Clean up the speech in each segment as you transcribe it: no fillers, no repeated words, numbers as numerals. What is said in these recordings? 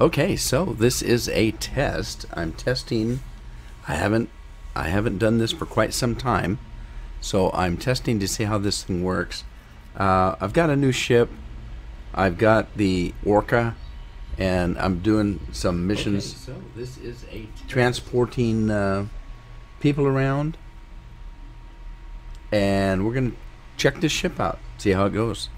Okay, so this is a test. I'm testing. I haven't done this for quite some time, so I'm testing to see how this thing works. I've got a new ship. I've got the Orca, and I'm doing some missions. Okay, so this is a transporting people around, and we're gonna check this ship out, see how it goes.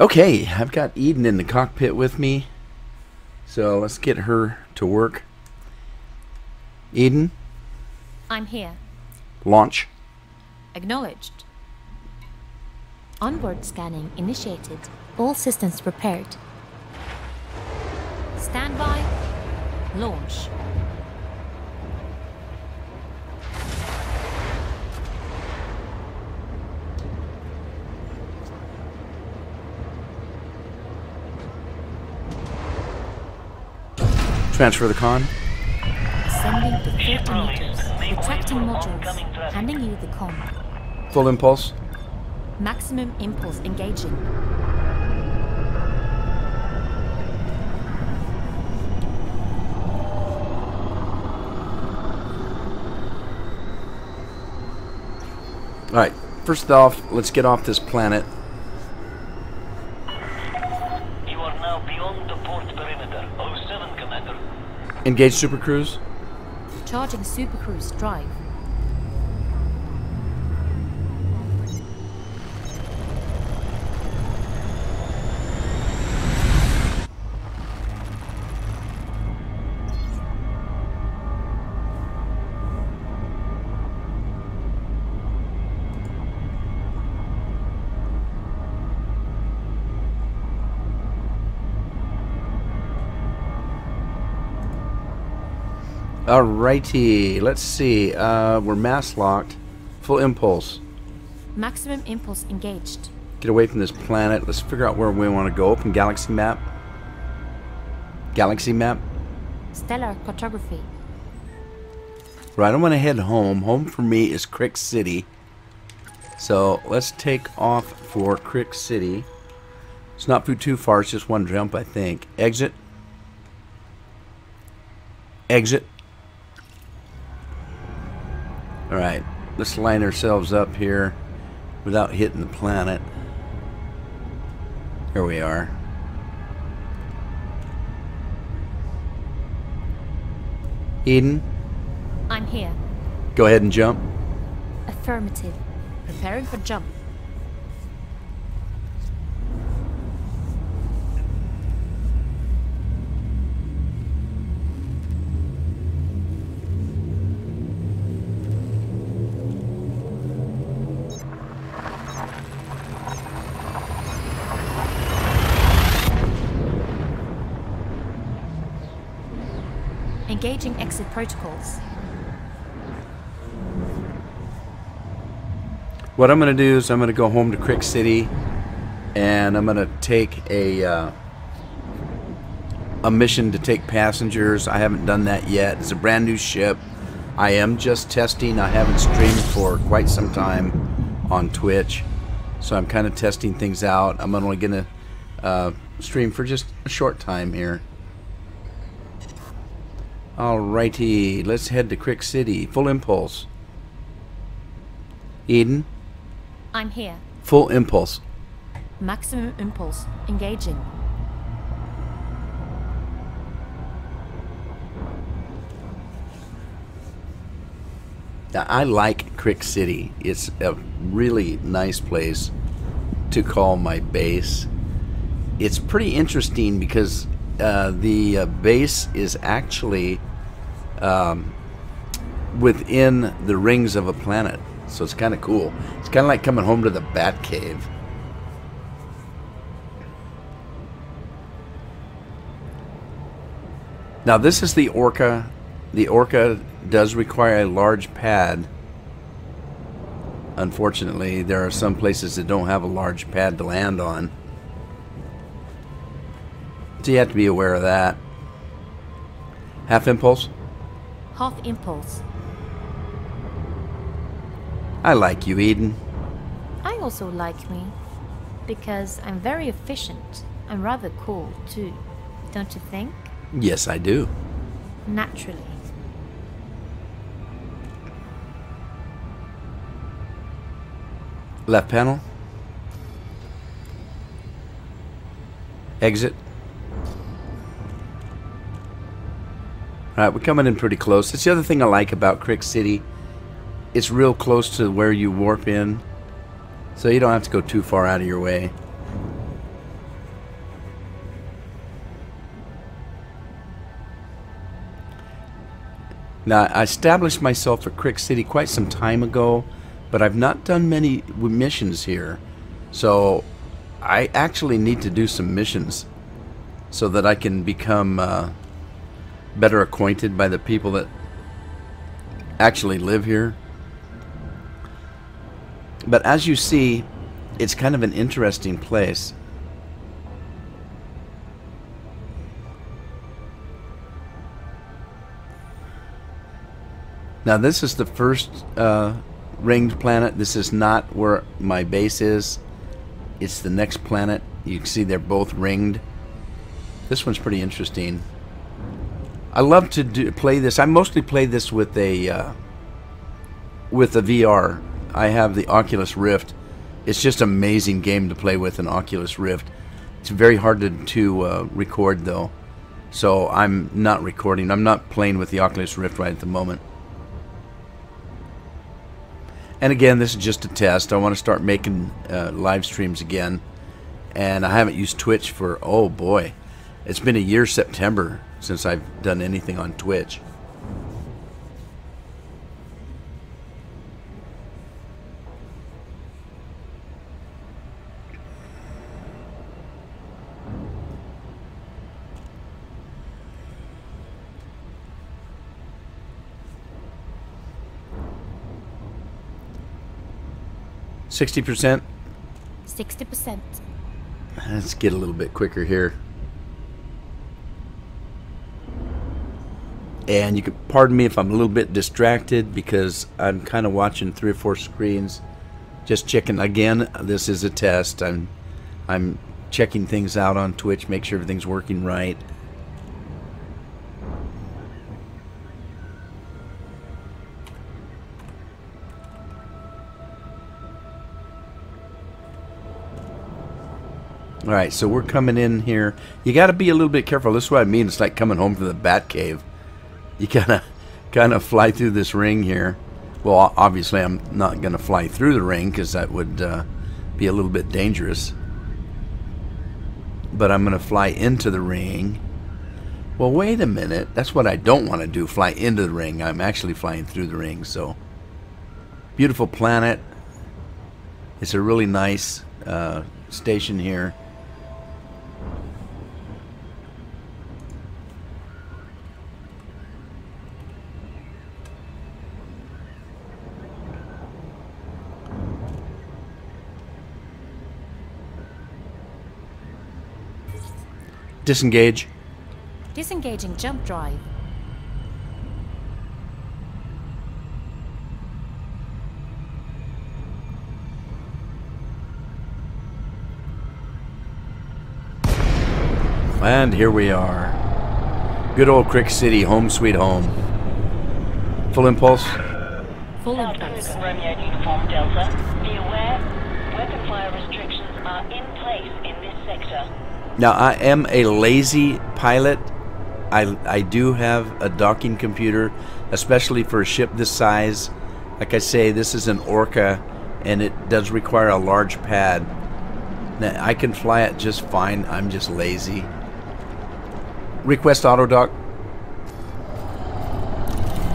Okay, I've got Eden in the cockpit with me, so let's get her to work. Eden? I'm here. Launch. Acknowledged. Onboard scanning initiated. All systems prepared. Standby. Launch. Transfer the con. Ascending to 30 meters. Retracting modules. Handing you the con. Full impulse. Maximum impulse engaging. Alright, first off, let's get off this planet. You are now beyond the port perimeter. 07, Commander. Engage Super Cruise. Charging Super Cruise drive. Alrighty, let's see. We're mass locked. Full impulse. Maximum impulse engaged. Get away from this planet. Let's figure out where we want to go. Open galaxy map. Galaxy map. Stellar cartography. Right, I'm going to head home. Home for me is Crick City. So let's take off for Crick City. It's not too far. It's just one jump, I think. Exit. Exit. Alright, let's line ourselves up here without hitting the planet. Here we are. Eden? I'm here. Go ahead and jump. Affirmative. Preparing for jump. Engaging exit protocols. What I'm going to do is I'm going to go home to Crick City, and I'm going to take a mission to take passengers. I haven't done that yet. It's a brand new ship. I am just testing. I haven't streamed for quite some time on Twitch, so I'm kind of testing things out. I'm only going to stream for just a short time here. Alrighty, let's head to Crick City. Full impulse. Eden? I'm here. Full impulse. Maximum impulse engaging. Now, I like Crick City. It's a really nice place to call my base. It's pretty interesting because the base is actually within the rings of a planet, so it's kind of cool. It's kind of like coming home to the Bat Cave. Now this is the Orca. The Orca does require a large pad. Unfortunately, there are some places that don't have a large pad to land on. So you have to be aware of that. Half impulse. Half impulse. I like you, Eden. I also like me. Because I'm very efficient. I'm rather cool, too. Don't you think? Yes, I do. Naturally. Left panel. Exit. Alright, we're coming in pretty close. That's the other thing I like about Crick City. It's real close to where you warp in. So you don't have to go too far out of your way. Now, I established myself at Crick City quite some time ago, but I've not done many missions here. So I actually need to do some missions so that I can become better acquainted by the people that actually live here. But as you see, it's kind of an interesting place. Now this is the first ringed planet. This is not where my base is. It's the next planet. You can see they're both ringed. This one's pretty interesting. I love to play this. I mostly play this with a VR. I have the Oculus Rift. It's just an amazing game to play with an Oculus Rift. It's very hard to record though. So I'm not recording. I'm not playing with the Oculus Rift right at the moment. And again, this is just a test. I want to start making live streams again. And I haven't used Twitch for, oh boy, it's been a year September since I've done anything on Twitch. %60%. 60%. Let's get a little bit quicker here. And you can pardon me if I'm a little bit distracted because I'm kind of watching 3 or 4 screens. Just checking again. This is a test. I'm checking things out on Twitch, make sure everything's working right. Alright, so we're coming in here. You got to be a little bit careful. This is what I mean. It's like coming home from the Bat Cave. You kind of fly through this ring here. Well, obviously I'm not going to fly through the ring because that would be a little bit dangerous. But I'm going to fly into the ring. Well, wait a minute. That's what I don't want to do, fly into the ring. I'm actually flying through the ring. So, beautiful planet. It's a really nice station here. Disengage. Disengaging jump drive. And here we are. Good old Crick City, home sweet home. Full impulse. Full impulse. Romeo Uniform Delta. Be aware, weapon fire restrictions are in place in this sector. Now, I am a lazy pilot. I do have a docking computer, especially for a ship this size. Like I say, this is an Orca, and it does require a large pad. Now, I can fly it just fine. I'm just lazy. Request auto dock.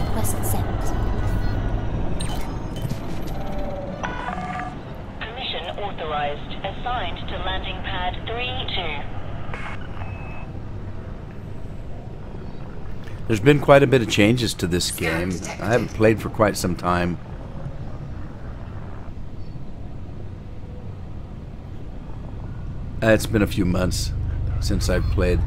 Request sent. Permission authorized. Assigned to landing pad 3-2. There's been quite a bit of changes to this game. I haven't played for quite some time. It's been a few months since I've played.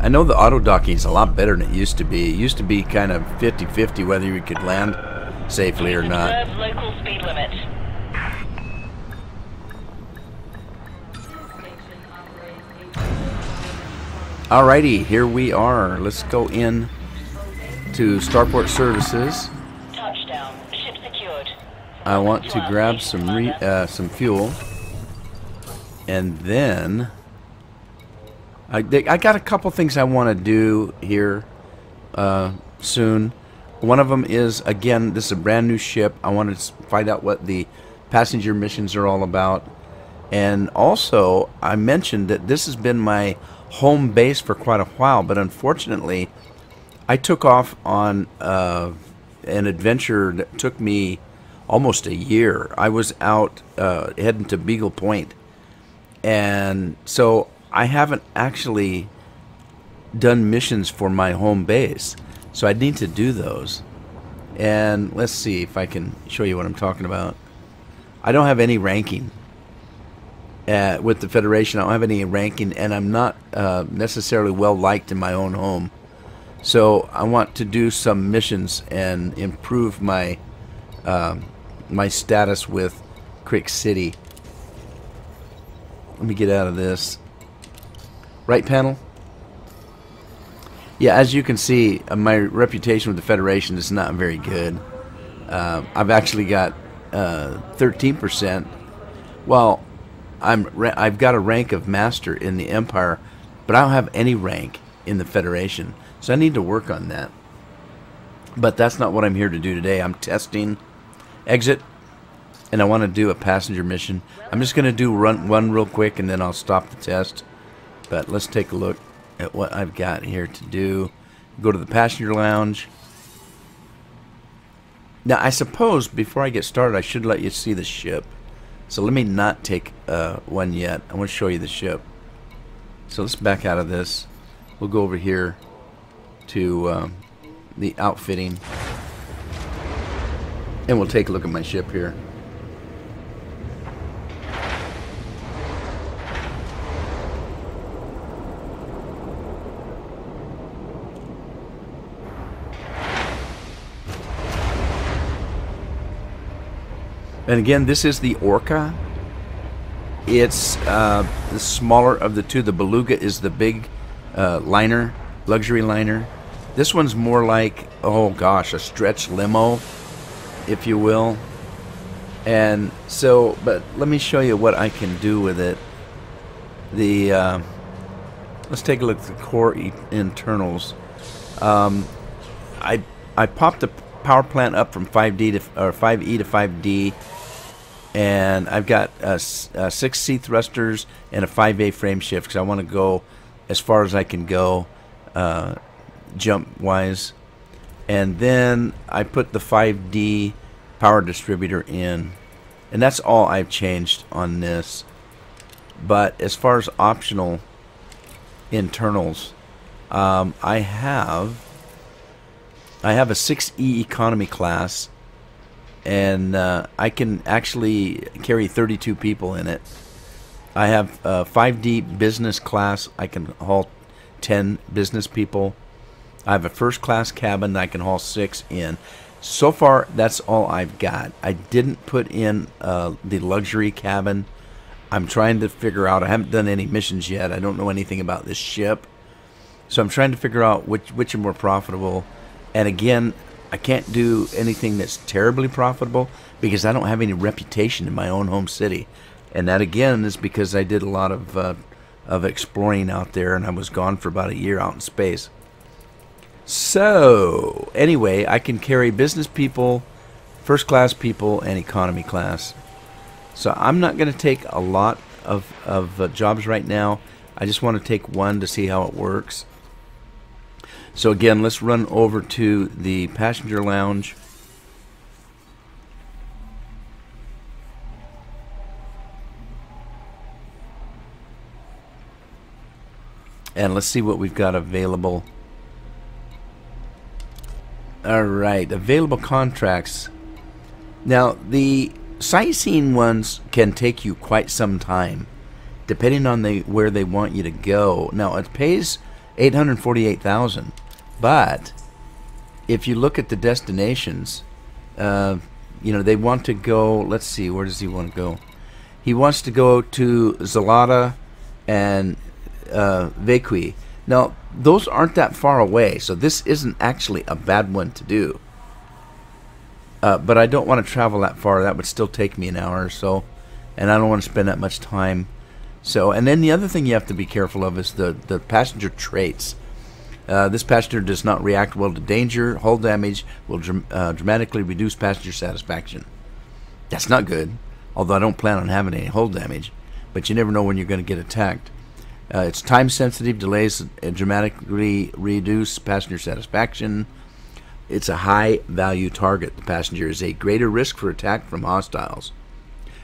I know the auto docking is a lot better than it used to be. It used to be kind of 50-50 whether you could land safely or not. Observe local speed limit. Alrighty, here we are. Let's go in to Starport Services. Touchdown. Ship secured. I want to grab some fuel, and then I got a couple things I want to do here soon. One of them is, again, this is a brand new ship. I want to find out what the passenger missions are all about. And also, I mentioned that this has been my home base for quite a while, but unfortunately, I took off on an adventure that took me almost a year. I was out heading to Beagle Point, and so I haven't actually done missions for my home base, so I need to do those. And let's see if I can show you what I'm talking about. I don't have any ranking with the Federation. I don't have any ranking, and I'm not necessarily well liked in my own home. So I want to do some missions and improve my my status with Crick City. Let me get out of this. Right panel? Yeah, as you can see, my reputation with the Federation is not very good. I've actually got 13%. Well, I've got a rank of Master in the Empire, but I don't have any rank in the Federation. So I need to work on that. But that's not what I'm here to do today. I'm testing exit, and I want to do a passenger mission. I'm just going to do one real quick, and then I'll stop the test. But let's take a look at what I've got here to do. Go to the passenger lounge. Now, I suppose before I get started, I should let you see the ship. So let me not take one yet. I want to show you the ship. So let's back out of this. We'll go over here to the outfitting, and we'll take a look at my ship here. And again, this is the Orca. It's the smaller of the two. The Beluga is the big liner, luxury liner. This one's more like, oh gosh, a stretch limo, if you will. And so, but let me show you what I can do with it. Let's take a look at the core internals. I popped the power plant up from 5D to 5E to 5D, and I've got 6 C thrusters and a 5A frame shift because I want to go as far as I can go jump wise. And then I put the 5D power distributor in, and that's all I've changed on this. But as far as optional internals, I have a 6E economy class, and I can actually carry 32 people in it. I have a 5D business class. I can haul 10 business people. I have a first class cabin that I can haul 6 in. So far, that's all I've got. I didn't put in the luxury cabin. I'm trying to figure out, I haven't done any missions yet. I don't know anything about this ship. So I'm trying to figure out which are more profitable. And again, I can't do anything that's terribly profitable because I don't have any reputation in my own home city. And that again is because I did a lot of exploring out there, and I was gone for about a year out in space. So anyway, I can carry business people, first class people, and economy class. So I'm not going to take a lot of jobs right now. I just want to take one to see how it works. So again, let's run over to the passenger lounge. And let's see what we've got available. Alright, available contracts. Now, the sightseeing ones can take you quite some time, depending on where they want you to go. Now, it pays 848,000. But if you look at the destinations, you know, they want to go, let's see, where does he want to go? He wants to go to Zalata and Vequi. Now, those aren't that far away, so this isn't actually a bad one to do. But I don't want to travel that far. That would still take me an hour or so, and I don't want to spend that much time. So, and then the other thing you have to be careful of is the passenger traits. This passenger does not react well to danger. Hull damage will dramatically reduce passenger satisfaction. That's not good, although I don't plan on having any hull damage, but you never know when you're going to get attacked. It's time sensitive. Delays dramatically reduce passenger satisfaction. It's a high value target. The passenger is a greater risk for attack from hostiles.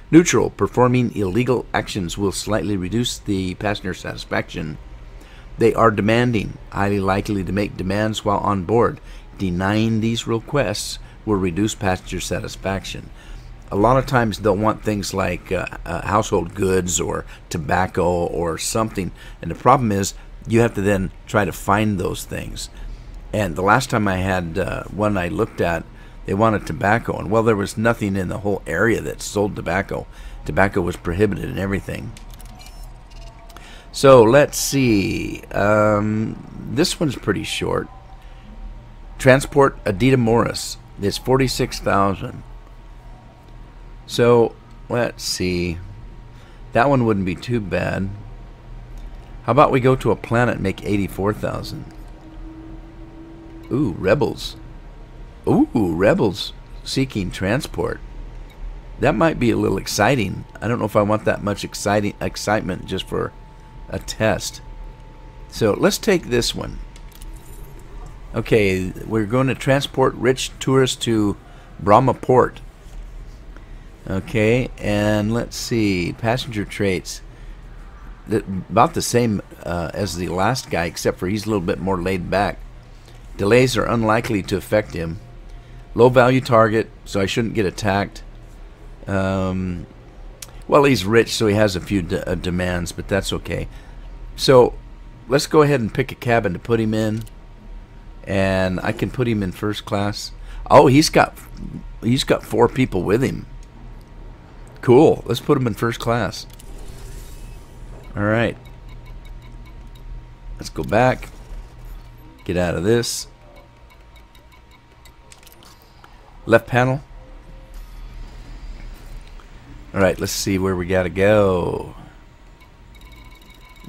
Neutral. Performing illegal actions will slightly reduce the passenger satisfaction. They are demanding, highly likely to make demands while on board. Denying these requests will reduce passenger satisfaction. A lot of times they'll want things like household goods or tobacco or something, and the problem is you have to then try to find those things. And the last time I had one I looked at, they wanted tobacco, and well, there was nothing in the whole area that sold tobacco. Tobacco was prohibited and everything. So let's see. This one's pretty short. Transport Adida Morris. It's 46,000. So let's see. That one wouldn't be too bad. How about we go to a planet and make 84,000? Ooh, rebels. Ooh, rebels seeking transport. That might be a little exciting. I don't know if I want that much excitement just for a test. So let's take this one. Okay, we're going to transport rich tourists to Brahma Port. Okay, and let's see, passenger traits. About the same as the last guy, except for he's a little bit more laid back. Delays are unlikely to affect him. Low value target, so I shouldn't get attacked. Well, he's rich, so he has a few demands, but that's okay. So let's go ahead and pick a cabin to put him in, and I can put him in first class. Oh, he's got 4 people with him. Cool. Let's put him in first class. All right. Let's go back. Get out of this. Left panel. All right, let's see where we gotta go.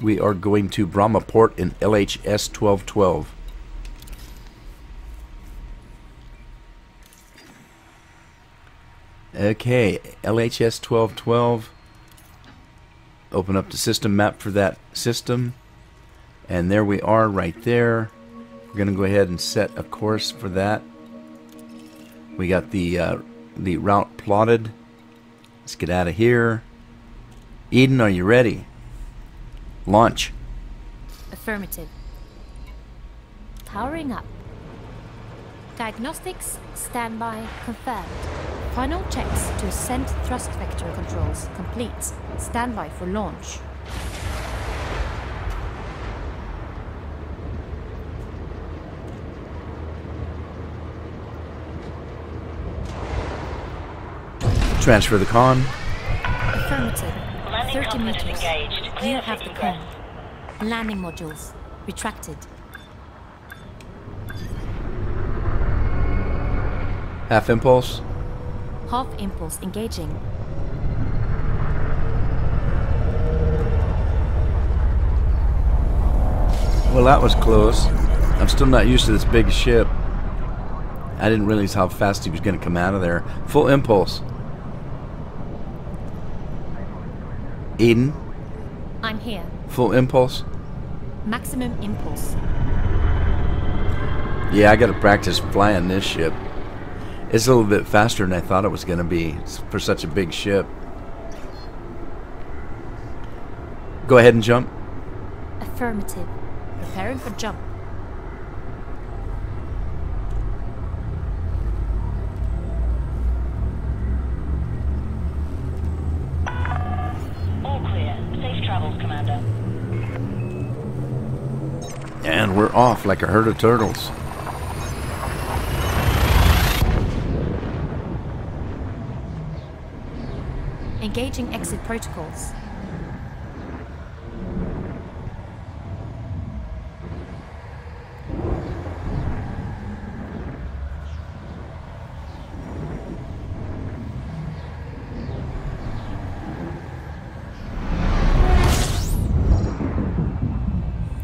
We are going to Brahma Port in LHS 1212. Okay, LHS 1212. Open up the system map for that system. And there we are right there. We're going to go ahead and set a course for that. We got the route plotted. Let's get out of here. Eden, are you ready? Launch. Affirmative. Powering up. Diagnostics, standby, confirmed. Final checks to ascent thrust vector controls complete. Standby for launch. Transfer the con. Affirmative. Landing 30 confidence meters. engaged. You Clear have the for con. egress. Landing modules. Retracted. Half impulse. Half impulse engaging. Well, that was close. I'm still not used to this big ship. I didn't realize how fast he was going to come out of there. Full impulse. Eden. I'm here. Full impulse. Maximum impulse. Yeah, I got to practice flying this ship. It's a little bit faster than I thought it was going to be for such a big ship. Go ahead and jump. Affirmative. Preparing for jump. All clear. Safe travels, Commander. And we're off like a herd of turtles. Engaging exit protocols.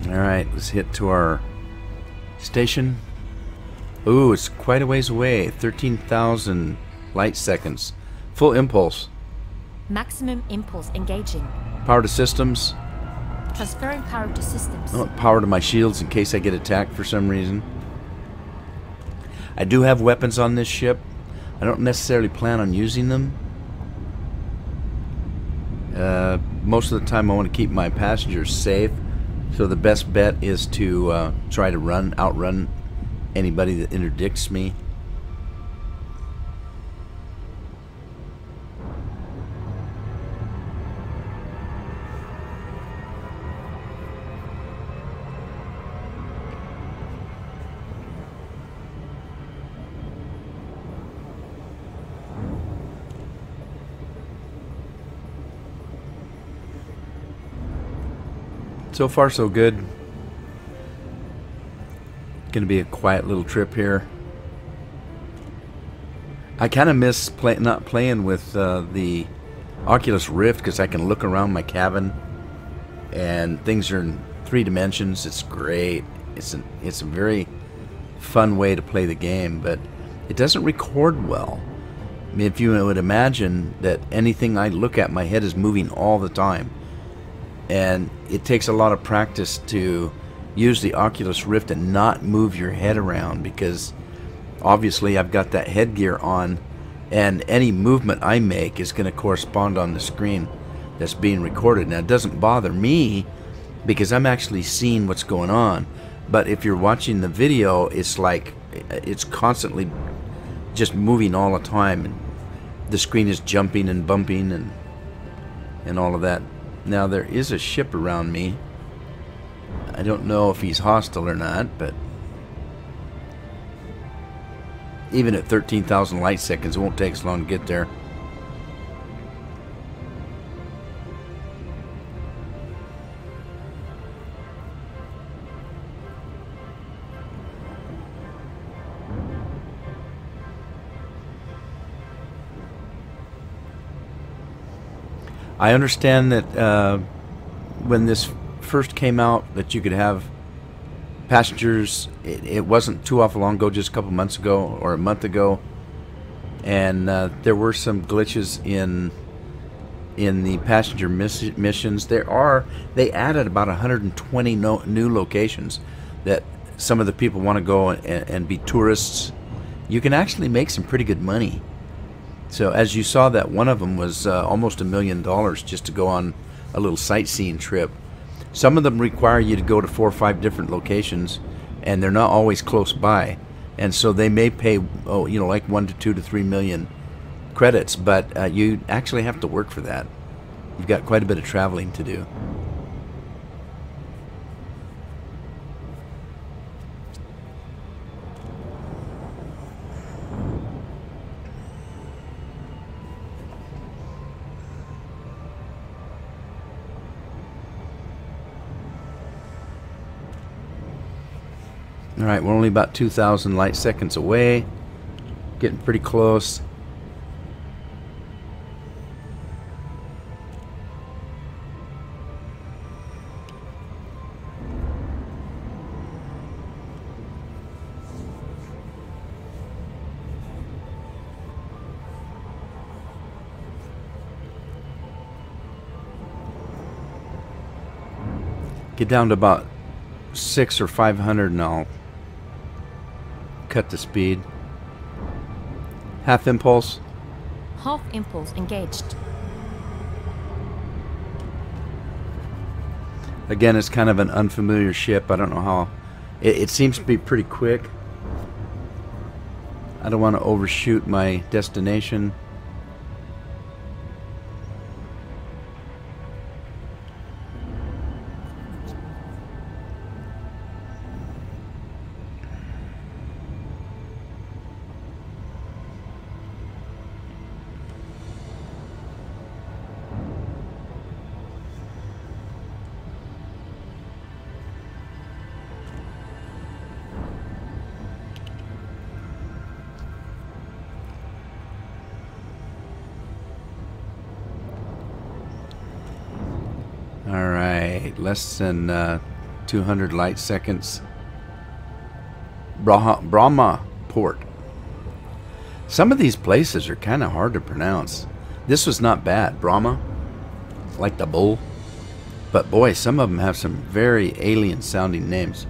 Alright, let's hit to our station. Ooh, it's quite a ways away. 13,000 light seconds. Full impulse. Maximum impulse engaging. Power to systems. Transferring power to systems. Oh, power to my shields in case I get attacked for some reason. I do have weapons on this ship. I don't necessarily plan on using them. Most of the time I want to keep my passengers safe. So the best bet is to try to outrun anybody that interdicts me. So far, so good. Gonna be a quiet little trip here. I kind of miss not playing with the Oculus Rift because I can look around my cabin and things are in 3 dimensions. It's great. It's a very fun way to play the game, but it doesn't record well. I mean, if you would imagine that anything I look at, my head is moving all the time. And it takes a lot of practice to use the Oculus Rift and not move your head around, because obviously I've got that headgear on and any movement I make is going to correspond on the screen that's being recorded. Now, it doesn't bother me because I'm actually seeing what's going on, but if you're watching the video, it's like it's constantly just moving all the time, and the screen is jumping and bumping and all of that. Now, there is a ship around me. I don't know if he's hostile or not, but even at 13,000 light seconds, it won't take as long to get there. I understand that when this first came out, that you could have passengers. It wasn't too awful long ago, just a couple months ago or a month ago, and there were some glitches in the passenger missions. They added about 120 new locations that some of the people want to go and be tourists. You can actually make some pretty good money. So as you saw, that one of them was almost $1 million just to go on a little sightseeing trip. Some of them require you to go to 4 or 5 different locations, and they're not always close by. And so they may pay, like 1 to 2 to 3 million credits, but you actually have to work for that. You've got quite a bit of traveling to do. Alright, we're only about 2,000 light seconds away. Getting pretty close. Get down to about 600 or 500 and I'll cut the speed. Half impulse. Half impulse engaged. Again, it's kind of an unfamiliar ship. I don't know how. It seems to be pretty quick. I don't want to overshoot my destination. Alright, less than 200 light seconds. Brahma Port. Some of these places are kind of hard to pronounce. This was not bad. Brahma, like the bull. But boy, some of them have some very alien sounding names.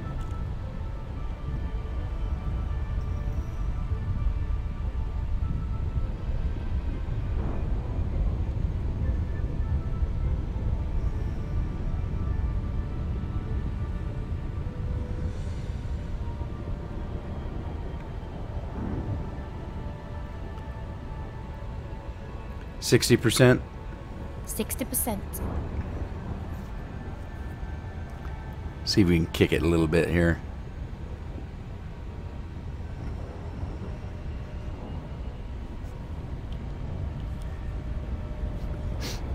%60. 60%. See if we can kick it a little bit here.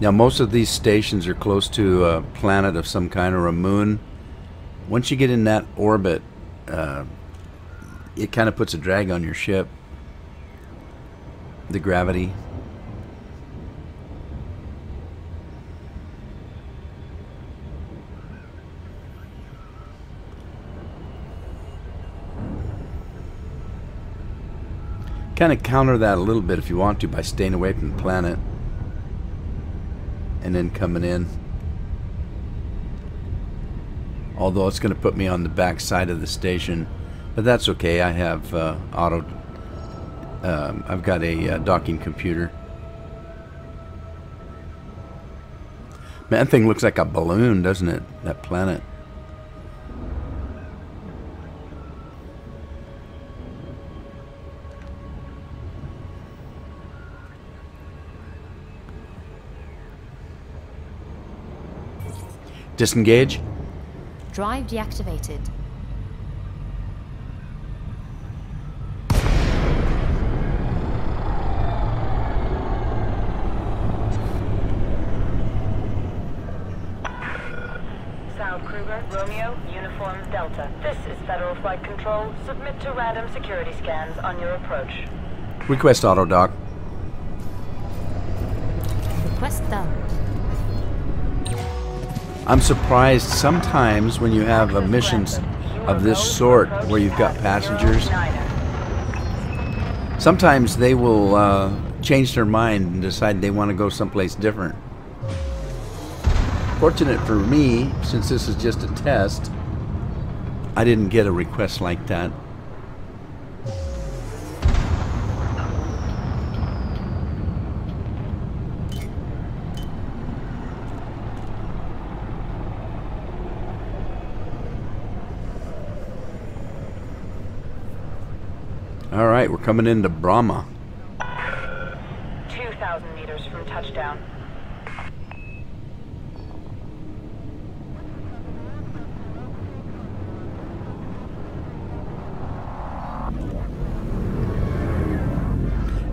Now most of these stations are close to a planet of some kind or a moon. Once you get in that orbit, it kind of puts a drag on your ship. The gravity. Kind of counter that a little bit if you want to by staying away from the planet and then coming in. Although it's going to put me on the back side of the station, but that's okay. I have I've got a docking computer. Man, that thing looks like a balloon, doesn't it? That planet. Disengage. Drive deactivated. South Kruger, Romeo, Uniform Delta. This is Federal Flight Control. Submit to random security scans on your approach. Request auto dock. Request done. I'm surprised sometimes when you have missions of this sort where you've got passengers, sometimes they will change their mind and decide they want to go someplace different. Fortunate for me, since this is just a test, I didn't get a request like that. All right, we're coming into Brahma. 2,000 meters from touchdown.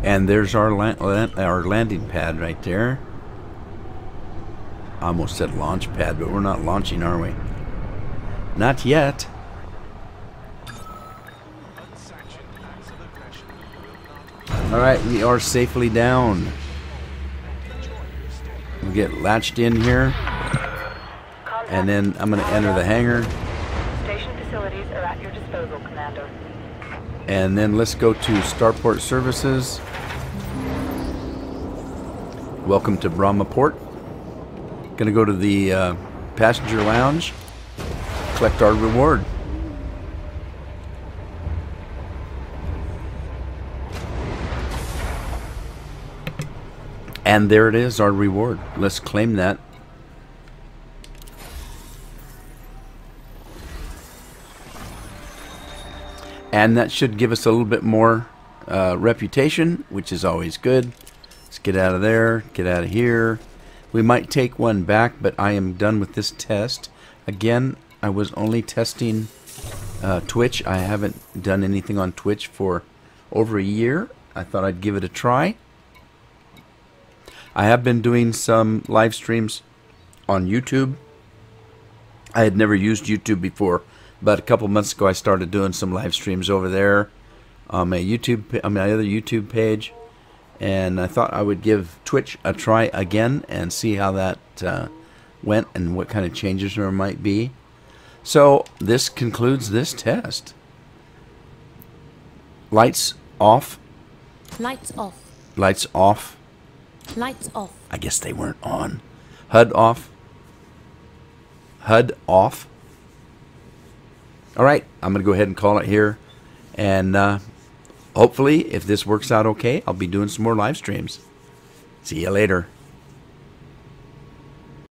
And there's our landing pad right there. I almost said launch pad, but we're not launching, are we? Not yet. Alright, we are safely down. We get latched in here. And then I'm going to enter the hangar. Station facilities are at your disposal, Commander. And then let's go to Starport Services. Welcome to Brahma Port. Going to go to the passenger lounge. Collect our reward. And there it is, our reward. Let's claim that. And that should give us a little bit more reputation, which is always good. Let's get out of there, get out of here. We might take one back, but I am done with this test. Again, I was only testing Twitch. I haven't done anything on Twitch for over a year. I thought I'd give it a try. I have been doing some live streams on YouTube. I had never used YouTube before, but a couple months ago I started doing some live streams over there on my other YouTube page, and I thought I would give Twitch a try again and see how that went and what kind of changes there might be. So this concludes this test. Lights off. Lights off. Lights off. Lights off. I guess they weren't on. HUD off. HUD off. All right, I'm going to go ahead and call it here. And hopefully, if this works out okay, I'll be doing some more live streams. See you later.